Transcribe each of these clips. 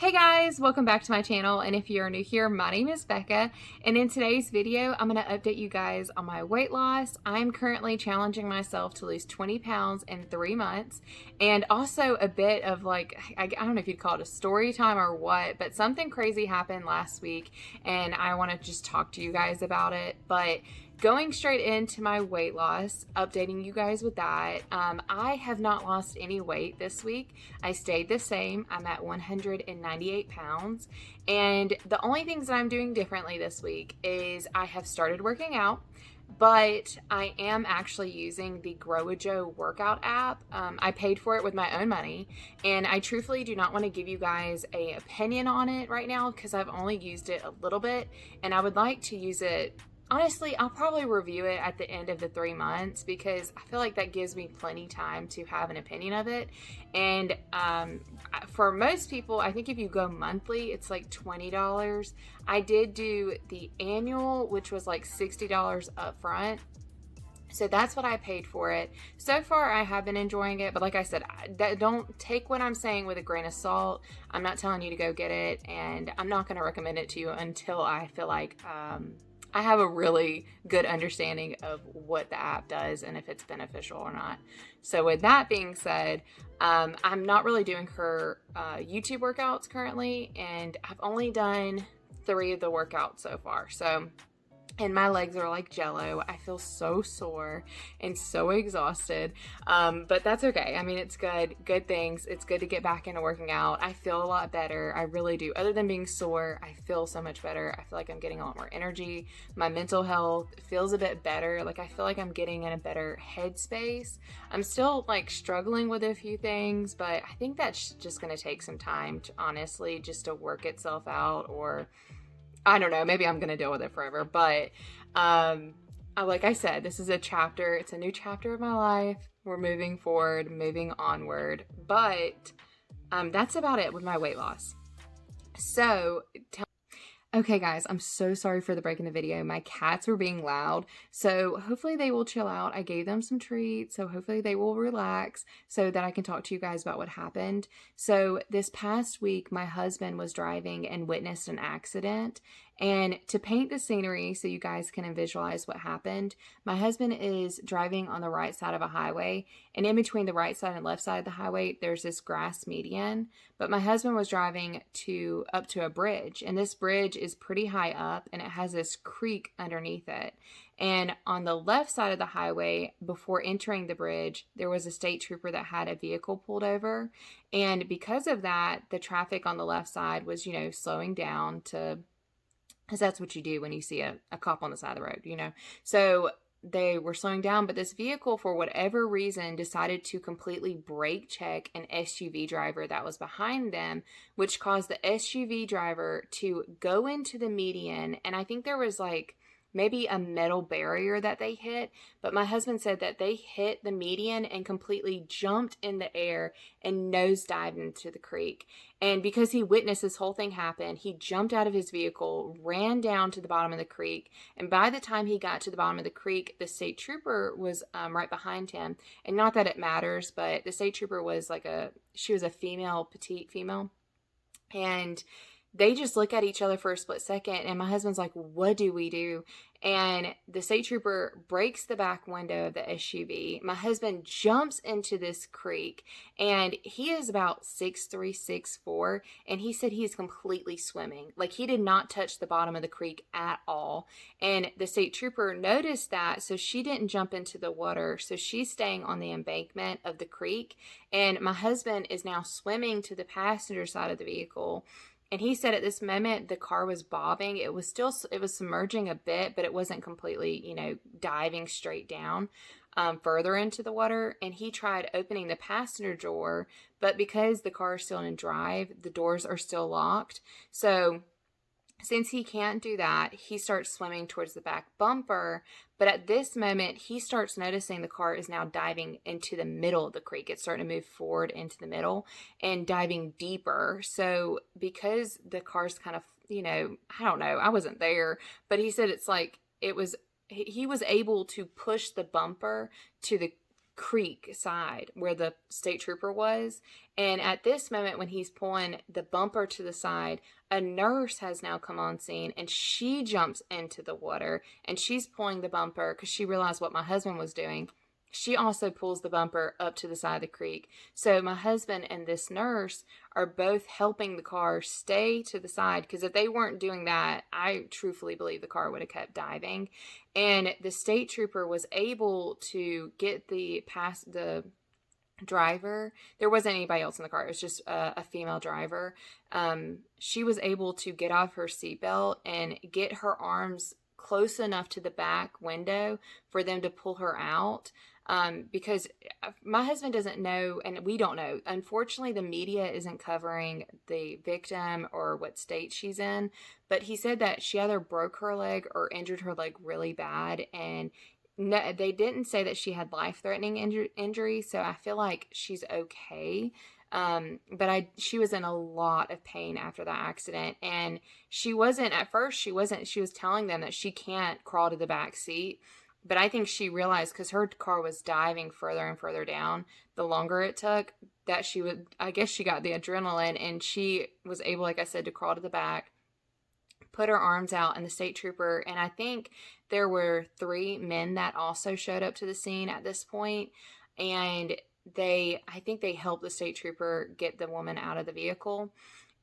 Hey guys, welcome back to my channel, and if you're new here, my name is Becca, and in today's video, I'm going to update you guys on my weight loss. I'm currently challenging myself to lose 20 pounds in 3 months, and also a bit of I don't know if you'd call it a story time or what, but something crazy happened last week, and I want to just talk to you guys about it. But going straight into my weight loss, updating you guys with that. I have not lost any weight this week. I stayed the same. I'm at 198 pounds. And the only things that I'm doing differently this week is I have started working out, but I am actually using the Growwithjo workout app. I paid for it with my own money, and I truthfully do not want to give you guys an opinion on it right now because I've only used it a little bit, and I would like to use it. Honestly, I'll probably review it at the end of the 3 months because I feel like that gives me plenty time to have an opinion of it. And for most people, I think if you go monthly, it's like $20. I did do the annual, which was like $60 up front. So that's what I paid for it. So far, I have been enjoying it, but like I said, don't take what I'm saying with a grain of salt. I'm not telling you to go get it, and I'm not going to recommend it to you until I feel like I have a really good understanding of what the app does and if it's beneficial or not. So with that being said, I'm not really doing her YouTube workouts currently, and I've only done 3 of the workouts so far. And my legs are like jello. I feel so sore and so exhausted. But that's okay. I mean, it's good. Good things. It's good to get back into working out. I feel a lot better. I really do. Other than being sore, I feel so much better. I feel like I'm getting a lot more energy. My mental health feels a bit better. Like, I feel like I'm getting in a better headspace. I'm still like struggling with a few things, but I think that's just going to take some time to honestly just to work itself out, or I don't know, maybe I'm going to deal with it forever. But like I said, this is a chapter. It's a new chapter of my life. We're moving forward, moving onward. But that's about it with my weight loss. So, okay, guys, I'm so sorry for the break in the video. My cats were being loud, so hopefully they will chill out. I gave them some treats, so hopefully they will relax so that I can talk to you guys about what happened. So this past week, my husband was driving and witnessed an accident. And to paint the scenery so you guys can visualize what happened, my husband is driving on the right side of a highway, and in between the right side and left side of the highway, there's this grass median. But my husband was driving up to a bridge, and this bridge is pretty high up, and it has this creek underneath it. And on the left side of the highway, before entering the bridge, there was a state trooper that had a vehicle pulled over. And because of that, the traffic on the left side was, slowing down because that's what you do when you see a cop on the side of the road. So they were slowing down, but this vehicle, for whatever reason, decided to completely brake check an SUV driver that was behind them, which caused the SUV driver to go into the median. And I think there was maybe a metal barrier that they hit, but my husband said that they hit the median and completely jumped in the air and nosedived into the creek. And because he witnessed this whole thing happen, he jumped out of his vehicle, ran down to the bottom of the creek, and by the time he got to the bottom of the creek, the state trooper was right behind him. And not that it matters, but the state trooper was she was a female, petite female, and they just look at each other for a split second, and my husband's like, what do we do? And the state trooper breaks the back window of the SUV. My husband jumps into this creek, and he is about 6'3", 6'4", and he said he's completely swimming. Like, he did not touch the bottom of the creek at all. And the state trooper noticed that, so she didn't jump into the water. So she's staying on the embankment of the creek, and my husband is now swimming to the passenger side of the vehicle. And he said at this moment, the car was bobbing. It was submerging a bit, but it wasn't completely, diving straight down further into the water. And he tried opening the passenger door, but because the car is still in drive, the doors are still locked. So since he can't do that, he starts swimming towards the back bumper. But at this moment, he starts noticing the car is now diving into the middle of the creek. It's starting to move forward into the middle and diving deeper. So because the car's kind of, I don't know, I wasn't there, but he said he was able to push the bumper to the creek side where the state trooper was. And at this moment, when he's pulling the bumper to the side, a nurse has now come on scene, and she jumps into the water, and she's pulling the bumper because she realized what my husband was doing. She also pulls the bumper up to the side of the creek. So my husband and this nurse are both helping the car stay to the side, because if they weren't doing that, I truthfully believe the car would have kept diving. And the state trooper was able to get the driver. There wasn't anybody else in the car. It was just a female driver. She was able to get off her seatbelt and get her arms close enough to the back window for them to pull her out. Because my husband doesn't know, and we don't know. Unfortunately, the media isn't covering the victim or what state she's in. But he said that she either broke her leg or injured her leg really bad. And no, they didn't say that she had life-threatening injury, so I feel like she's okay. But she was in a lot of pain after that accident, and she wasn't at first. She was telling them that she can't crawl to the back seat, but I think she realized, because her car was diving further and further down, the longer it took, that she would. I guess she got the adrenaline, and she was able, like I said, to crawl to the back, put her arms out, and the state trooper, and I think there were 3 men that also showed up to the scene at this point, and I think they helped the state trooper get the woman out of the vehicle.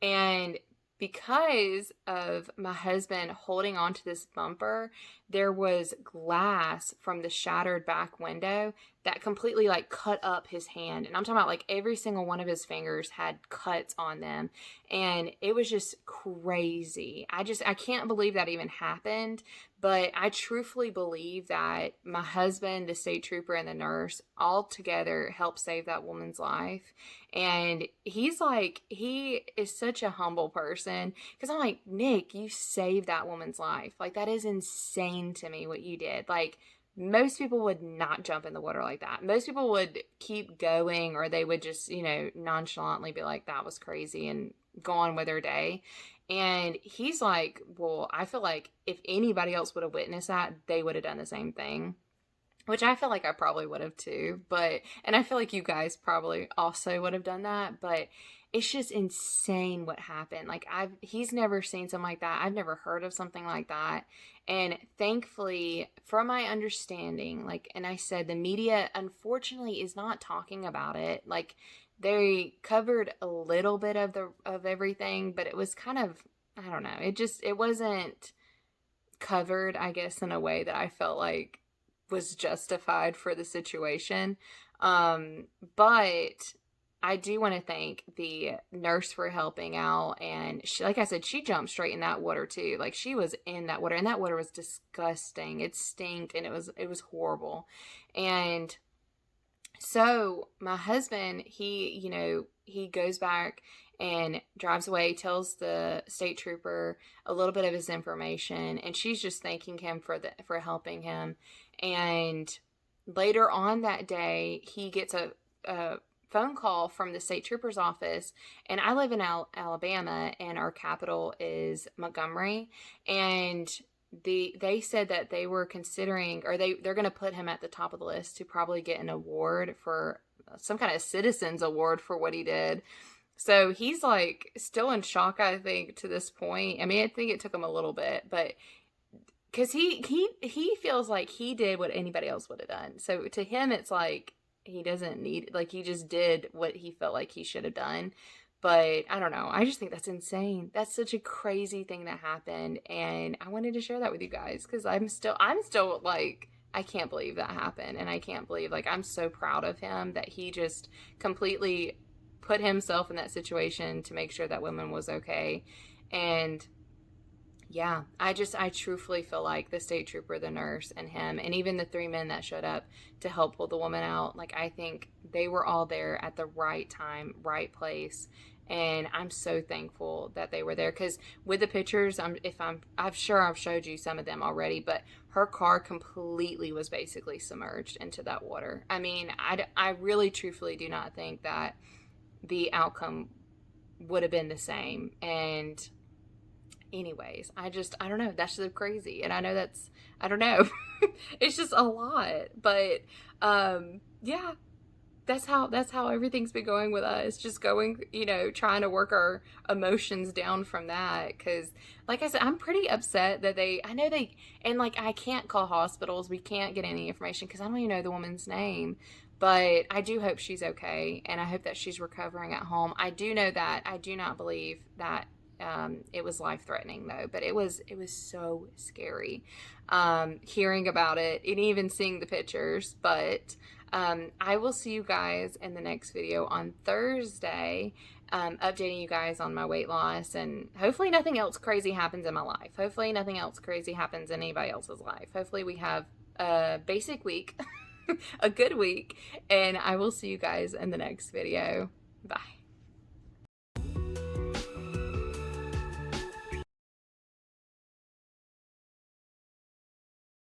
And because of my husband holding on to this bumper, there was glass from the shattered back window that completely like cut up his hand. And I'm talking about like every single one of his fingers had cuts on them. And it was just crazy. I can't believe that even happened. But I truthfully believe that my husband, the state trooper, and the nurse all together helped save that woman's life. And he is such a humble person. Because I'm like, Nick, you saved that woman's life. Like, that is insane to me what you did. Like, most people would not jump in the water like that. Most people would keep going, or they would just, nonchalantly be like, that was crazy, and go on with their day. And he's like, well, I feel like if anybody else would have witnessed that, they would have done the same thing. Which I feel like I probably would have too. And I feel like you guys probably also would have done that. But it's just insane what happened. Like, he's never seen something like that. I've never heard of something like that. And thankfully, from my understanding, and I said, the media unfortunately is not talking about it. Like, they covered a little bit of everything, but it was kind of, I don't know. It wasn't covered, I guess, in a way that I felt like was justified for the situation. But I do want to thank the nurse for helping out. And she, like I said, she jumped straight in that water too. Like, she was in that water, and that water was disgusting. It stinked, and it was horrible. And so my husband, he goes back and drives away, tells the state trooper a little bit of his information, and she's just thanking him for helping him. And later on that day, he gets a phone call from the state trooper's office, and I live in Alabama, and our capital is Montgomery, and they said that they were considering, or they're going to put him at the top of the list to probably get an award, for some kind of citizen's award for what he did. So he's like still in shock, I think, to this point. I mean, I think it took him a little bit, but because he feels like he did what anybody else would have done. So to him, it's like he doesn't need, like, he just did what he felt like he should have done. But I don't know. I just think that's insane. That's such a crazy thing that happened. And I wanted to share that with you guys, because I'm still like, I can't believe that happened. And I can't believe, like, I'm so proud of him that he just completely put himself in that situation to make sure that woman was okay. And yeah, I truthfully feel like the state trooper, the nurse, and him, and even the 3 men that showed up to help pull the woman out, like, I think they were all there at the right time, right place. And I'm so thankful that they were there, because with the pictures, I'm sure I've showed you some of them already, but her car completely was basically submerged into that water. I mean, I really truthfully do not think that the outcome would have been the same. And anyways, I don't know. That's so crazy. And I know I don't know. It's just a lot. But yeah, that's how everything's been going with us. Just going, trying to work our emotions down from that. Because, like I said, I'm pretty upset that and like I can't call hospitals. We can't get any information because I don't even know the woman's name. But I do hope she's okay, and I hope that she's recovering at home. I do know that I do not believe that it was life threatening though, but it was so scary hearing about it and even seeing the pictures. But I will see you guys in the next video on Thursday, updating you guys on my weight loss, and hopefully nothing else crazy happens in my life. Hopefully nothing else crazy happens in anybody else's life. Hopefully we have a basic week, a good week, and I will see you guys in the next video. Bye.